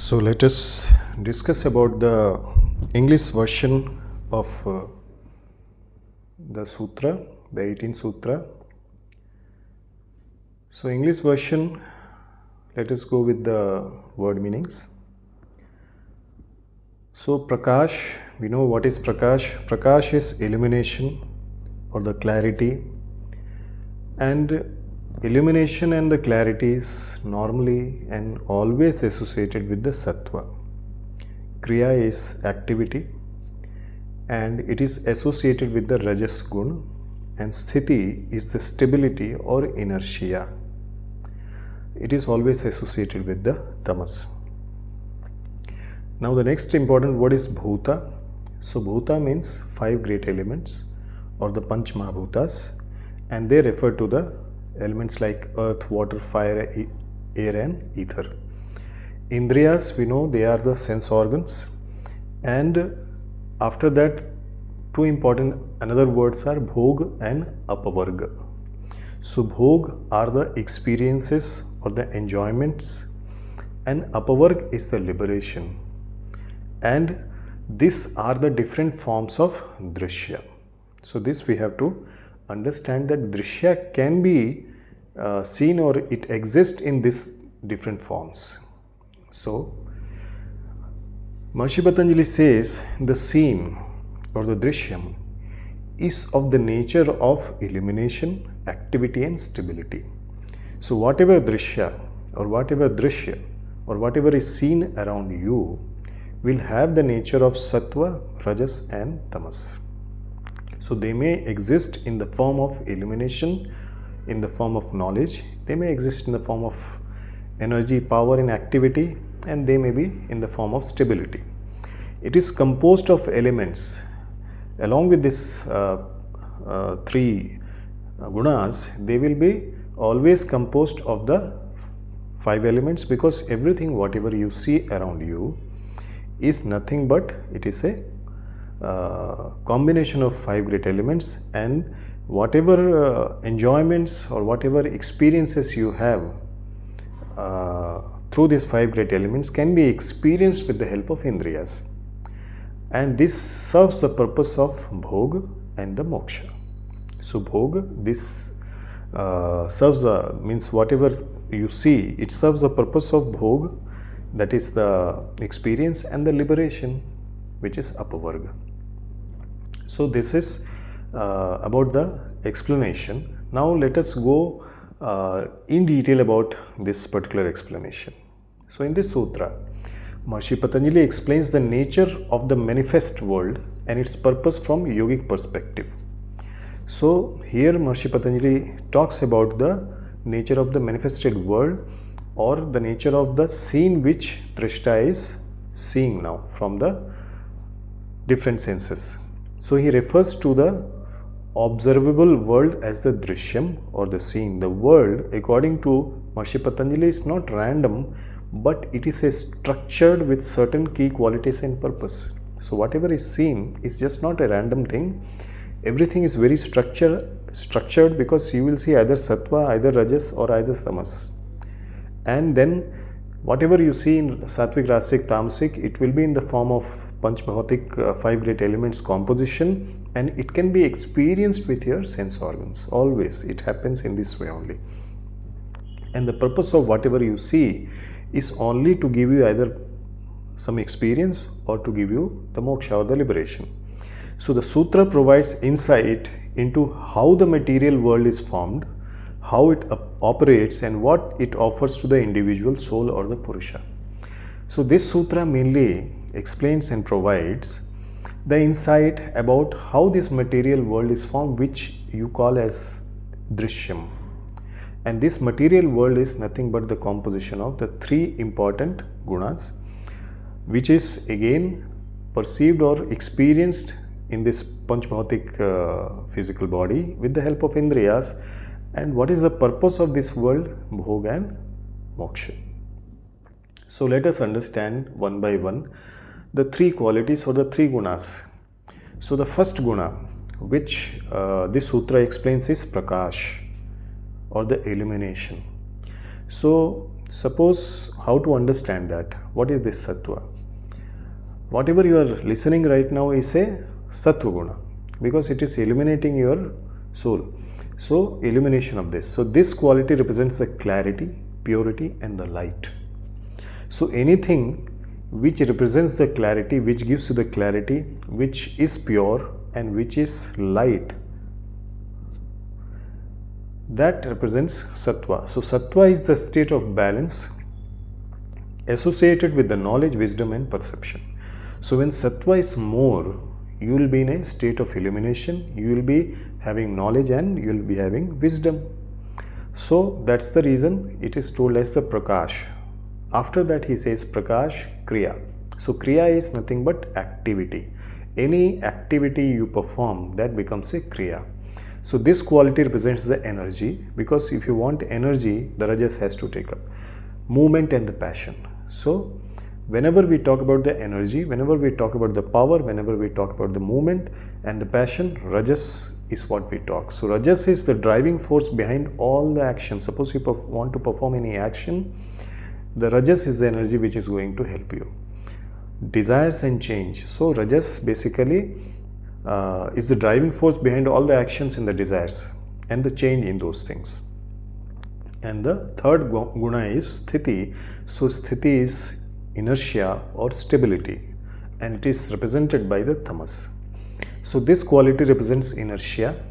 So let us discuss about the English version of the sutra, the 18th sutra. So English version, let us go with the word meanings. So Prakash, we know what is Prakash. Prakash is illumination or the clarity, and illumination and the clarity is normally and always associated with the sattva. Kriya is activity and it is associated with the rajas gun, and sthiti is the stability or inertia. It is always associated with the tamas. Now the next important word is bhuta. So bhuta means 5 great elements or the panch mahabhutas, and they refer to the elements like earth, water, fire, air and ether. Indriyas, we know they are the sense organs, and after that two important another words are bhog and apavarga. So bhog are the experiences or the enjoyments, and apavarg is the liberation, and these are the different forms of drisya. So this we have to understand, that drisya can be seen or it exists in these different forms. So Maharishi Patanjali says the scene or the drishyam is of the nature of illumination, activity and stability. So whatever drishya or whatever drishya or whatever is seen around you will have the nature of sattva, rajas and tamas. So they may exist in the form of illumination, in the form of knowledge, they may exist in the form of energy, power and activity, and they may be in the form of stability. It is composed of elements. Along with these 3 gunas, they will be always composed of the 5 elements, because everything whatever you see around you is nothing but it is a combination of 5 great elements, and whatever enjoyments or whatever experiences you have through these 5 great elements can be experienced with the help of indriyas, and this serves the purpose of bhog and the moksha. So bhog, this serves the, means whatever you see, it serves the purpose of bhog, that is the experience, and the liberation, which is apavarga. So this is about the explanation. Now let us go in detail about this particular explanation. So in this sutra, Maharishi Patanjali explains the nature of the manifest world and its purpose from yogic perspective. So here Maharishi Patanjali talks about the nature of the manifested world, or the nature of the scene which Drishta is seeing now from the different senses. So he refers to the observable world as the drishyam or the scene. The world, according to Maharishi Patanjali, is not random, but it is a structured with certain key qualities and purpose. So whatever is seen is just not a random thing. Everything is very structured, because you will see either sattva, either rajas or either tamas. And then whatever you see in sattvic, rasic, tamasic, it will be in the form of panchbhautik 5 great elements composition, and it can be experienced with your sense organs. Always it happens in this way only. And the purpose of whatever you see is only to give you either some experience or to give you the moksha or the liberation. So the sutra provides insight into how the material world is formed, how it operates, and what it offers to the individual soul or the purusha. So this sutra mainly explains and provides the insight about how this material world is formed, which you call as drishyam. And this material world is nothing but the composition of the 3 important gunas, which is again perceived or experienced in this panchbhautik physical body with the help of indriyas. And what is the purpose of this world? Bhog and moksha. So let us understand one by one the 3 qualities or the 3 gunas. So the first guna which this sutra explains is prakash or the illumination. So Suppose, how to understand that? What is this sattva? Whatever you are listening right now is a sattva guna, because it is illuminating your soul. So, illumination of this. So, this quality represents the clarity, purity, and the light. So, anything which represents the clarity, which gives you the clarity, which is pure and which is light, that represents sattva. So, sattva is the state of balance associated with the knowledge, wisdom, and perception. So, when sattva is more, you will be in a state of illumination, you will be having knowledge and you will be having wisdom. So, that's the reason it is told as the prakash. After that, he says prakash, kriya. So, kriya is nothing but activity. Any activity you perform, that becomes a kriya. So, this quality represents the energy, because if you want energy, the rajas has to take up movement and the passion. So, whenever we talk about the energy, whenever we talk about the power, whenever we talk about the movement and the passion, rajas is what we talk. So, rajas is the driving force behind all the action. Suppose you want to perform any action, the rajas is the energy which is going to help you. Desires and change. So, rajas basically is the driving force behind all the actions in the desires and the change in those things. And the third guna is sthiti. So, sthiti is inertia or stability, and it is represented by the tamas. So, this quality represents inertia,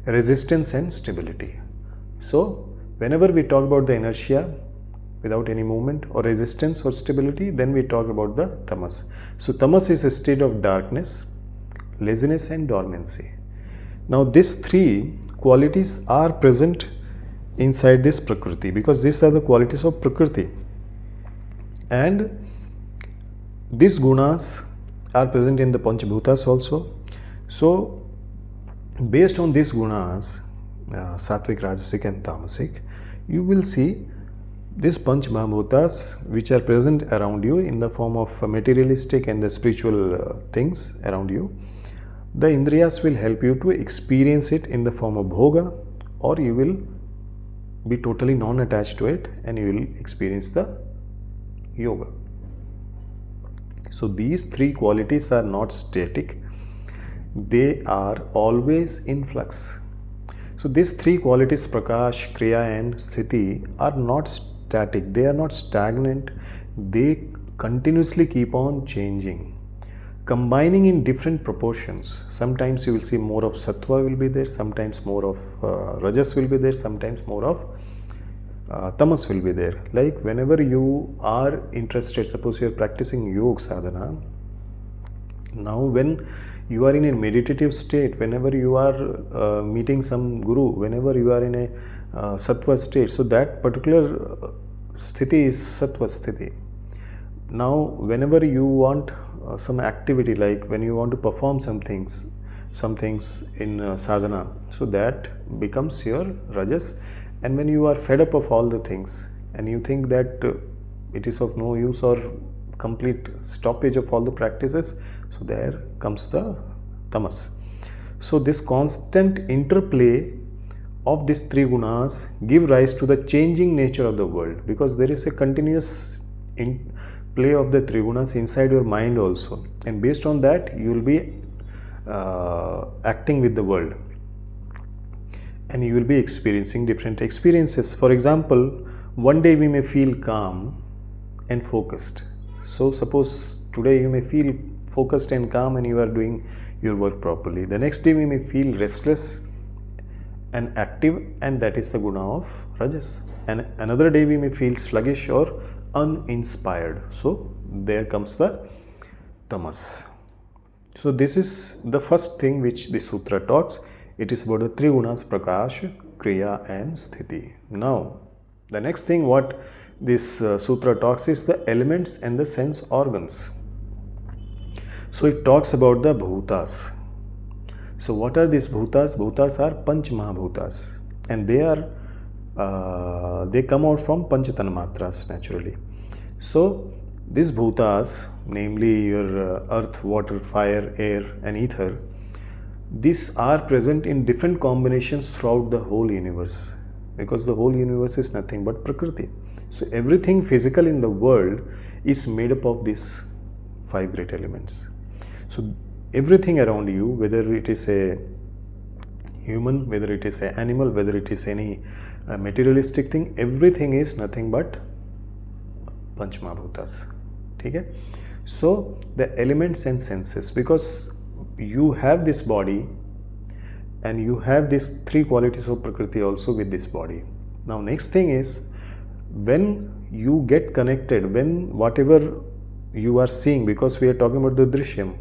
resistance, and stability. So, whenever we talk about the inertia without any movement, or resistance or stability, then we talk about the tamas. So, tamas is a state of darkness, laziness, and dormancy. Now, these three qualities are present inside this prakriti, because these are the qualities of prakriti, and these gunas are present in the panchabhutas also. So, based on these gunas, sattvic, rajasic, and tamasic, you will see these panchabhutas which are present around you in the form of materialistic and the spiritual things around you. The indriyas will help you to experience it in the form of bhoga, or you will be totally non-attached to it and you will experience the yoga. So, these three qualities are not static, they are always in flux. So, these three qualities, prakash, kriya, and sthiti, are not static, they are not stagnant, they continuously keep on changing, combining in different proportions. Sometimes you will see more of sattva will be there, sometimes more of rajas will be there, sometimes more of tamas will be there. Like whenever you are interested, suppose you are practicing yoga sadhana, now when you are in a meditative state, whenever you are meeting some guru, whenever you are in a sattva state, so that particular sthiti is sattva sthiti. Now whenever you want some activity, like when you want to perform some things in sadhana, so that becomes your rajas. And when you are fed up of all the things and you think that it is of no use or complete stoppage of all the practices, so there comes the tamas. So this constant interplay of these three gunas give rise to the changing nature of the world, because there is a continuous play of the three gunas inside your mind also, and based on that you will be acting with the world, and you will be experiencing different experiences. For example, one day we may feel calm and focused. So suppose today you may feel focused and calm and you are doing your work properly. The next day we may feel restless and active, and that is the guna of rajas. And another day we may feel sluggish or uninspired. So there comes the tamas. So this is the first thing which the sutra talks. It is about the three gunas, prakash, kriya, and sthiti. Now, the next thing what this sutra talks is the elements and the sense organs. So it talks about the bhutas. So what are these bhutas? Bhutas are panch mahabhutas, and they come out from panch tanmatras naturally. So these bhutas, namely your earth, water, fire, air, and ether, these are present in different combinations throughout the whole universe, because the whole universe is nothing but prakriti. So everything physical in the world is made up of these 5 great elements. So everything around you, whether it is a human, whether it is an animal, whether it is any materialistic thing, everything is nothing but Panchmahabhutas. Okay? So the elements and senses, because you have this body and you have these 3 qualities of Prakriti also with this body. Now next thing is, when you get connected, when whatever you are seeing, because we are talking about the Drishyam,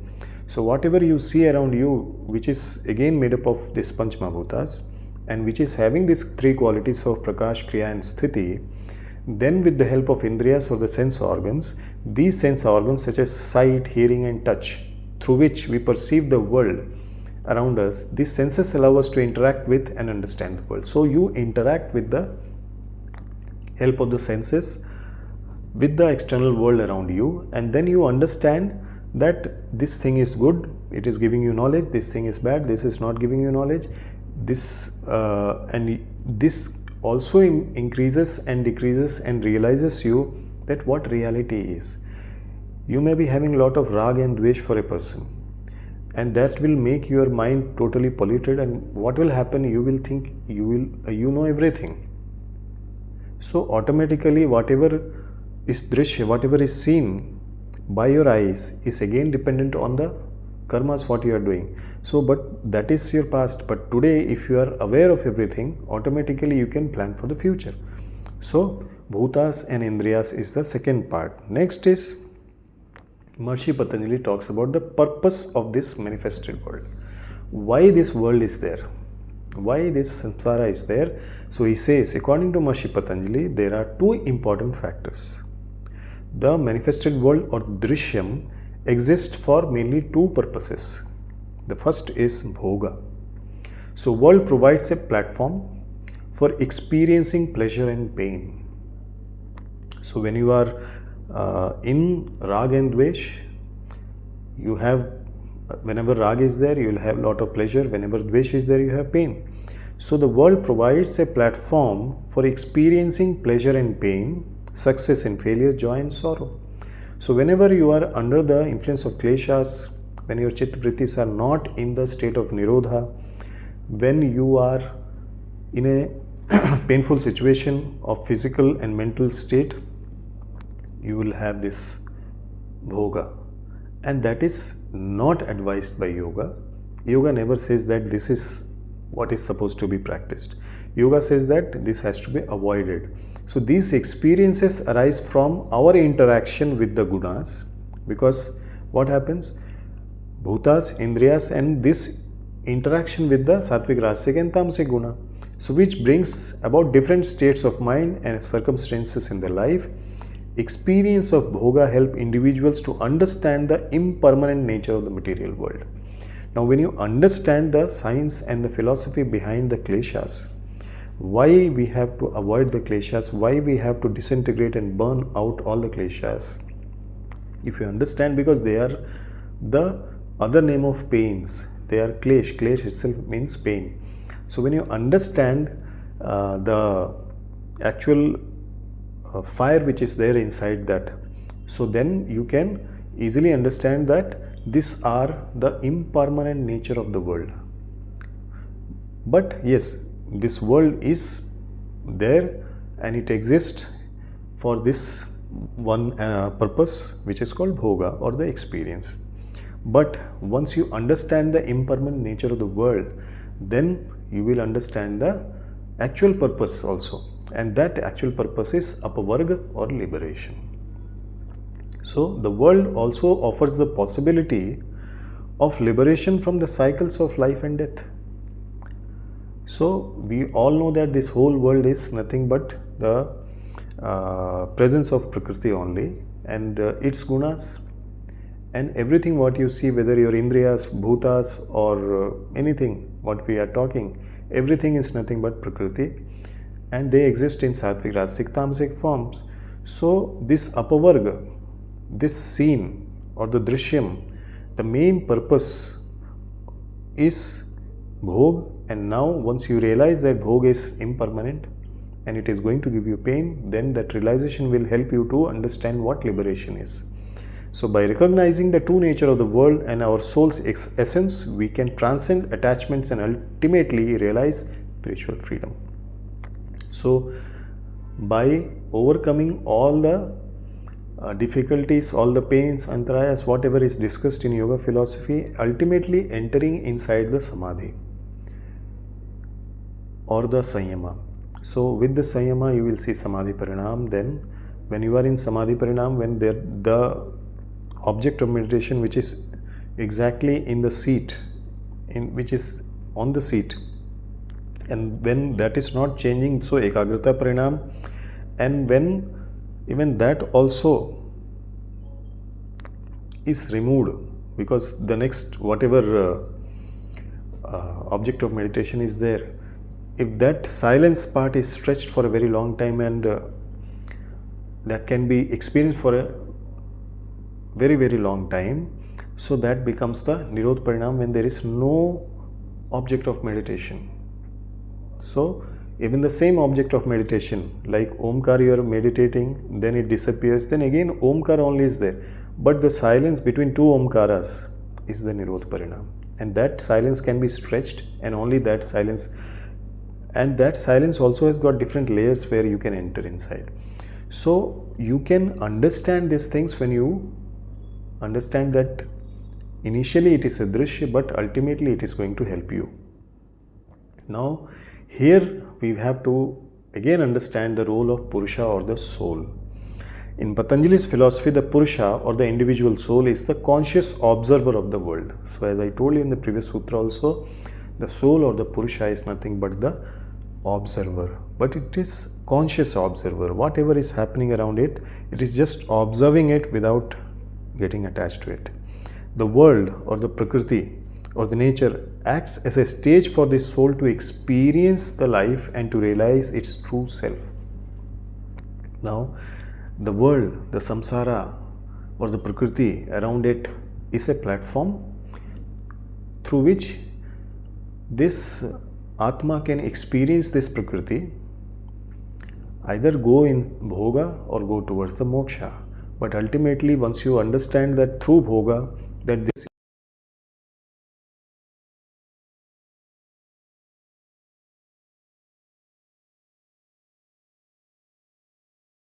so whatever you see around you, which is again made up of this Panchmahabhutas and which is having these 3 qualities of Prakash, Kriya and Sthiti, then with the help of Indriyas or the sense organs, these sense organs such as sight, hearing and touch, through which we perceive the world around us, these senses allow us to interact with and understand the world. So you interact with the help of the senses with the external world around you, and then you understand that this thing is good, it is giving you knowledge, this thing is bad, this is not giving you knowledge, this and this also increases and decreases and realizes you that what reality is. You may be having a lot of rag and dvesh for a person, and that will make your mind totally polluted, and what will happen, you will think you know everything. So automatically whatever is drishya, whatever is seen by your eyes is again dependent on the karmas what you are doing. So but that is your past, but today if you are aware of everything, automatically you can plan for the future. So bhutas and indriyas is the second part. Next is Maharishi Patanjali talks about the purpose of this manifested world. Why this world is there? Why this samsara is there? So he says, according to Maharishi Patanjali, there are 2 important factors. The manifested world or drishyam exists for mainly 2 purposes. The first is bhoga. So world provides a platform for experiencing pleasure and pain. So when you are in rag and dvesh, you have, whenever rag is there, you will have lot of pleasure. Whenever dvesh is there, you have pain. So the world provides a platform for experiencing pleasure and pain, success and failure, joy and sorrow. So whenever you are under the influence of kleshas, when your chitta vrittis are not in the state of nirodha, when you are in a painful situation of physical and mental state, you will have this bhoga, and that is not advised by yoga. Yoga never says that this is what is supposed to be practiced. Yoga says that this has to be avoided. So these experiences arise from our interaction with the gunas, because what happens? Bhutas, indriyas and this interaction with the sattvic, rajasic and tamasic guna. So which brings about different states of mind and circumstances in their life. Experience of bhoga help individuals to understand the impermanent nature of the material world. Now when you understand the science and the philosophy behind the kleshas, why we have to avoid the kleshas, why we have to disintegrate and burn out all the kleshas, if you understand, because they are the other name of pains, they are klesh. Klesh itself means pain. So when you understand the actual fire which is there inside that, so then you can easily understand that these are the impermanent nature of the world. But yes, this world is there and it exists for this one purpose, which is called bhoga or the experience. But once you understand the impermanent nature of the world, then you will understand the actual purpose also, and that actual purpose is apavarga or liberation. So the world also offers the possibility of liberation from the cycles of life and death. So we all know that this whole world is nothing but the presence of Prakriti only, and its gunas, and everything what you see, whether your indriyas, bhutas or anything what we are talking, everything is nothing but Prakriti, and they exist in sattvic, rajasic, tamasic forms. So this apavarga, this scene or the drishyam, the main purpose is bhog. And now once you realize that bhog is impermanent and it is going to give you pain, then that realization will help you to understand what liberation is. So by recognizing the true nature of the world and our soul's essence, we can transcend attachments and ultimately realize spiritual freedom. So by overcoming all the difficulties, all the pains, antarayas, whatever is discussed in yoga philosophy, ultimately entering inside the samadhi or the sanyama. So with the sanyama you will see samadhi parinam. Then when you are in samadhi parinam, when the object of meditation which is exactly in the seat, which is on the seat, and when that is not changing, so ekagrata parinam, and when even that also is removed, because the next whatever object of meditation is there, if that silence part is stretched for a very long time, and that can be experienced for a very very long time, so that becomes the nirodh parinam, when there is no object of meditation. So even the same object of meditation, like omkar, you are meditating, then it disappears, then again omkar only is there, but the silence between two omkaras is the nirodh parinam, and that silence can be stretched, and only that silence, and that silence also has got different layers where you can enter inside. So you can understand these things when you understand that initially it is a drisya, but ultimately it is going to help you. Now here we have to again understand the role of Purusha or the soul. In Patanjali's philosophy, the Purusha or the individual soul is the conscious observer of the world. So as I told you in the previous sutra also, the soul or the Purusha is nothing but the observer, but it is conscious observer. Whatever is happening around it, it is just observing it without getting attached to it. The world or the prakriti or the nature acts as a stage for the soul to experience the life and to realize its true self. Now the world, the samsara or the prakriti around it is a platform through which this Atma can experience this prakriti, either go in bhoga or go towards the moksha. But ultimately, once you understand that through bhoga, that this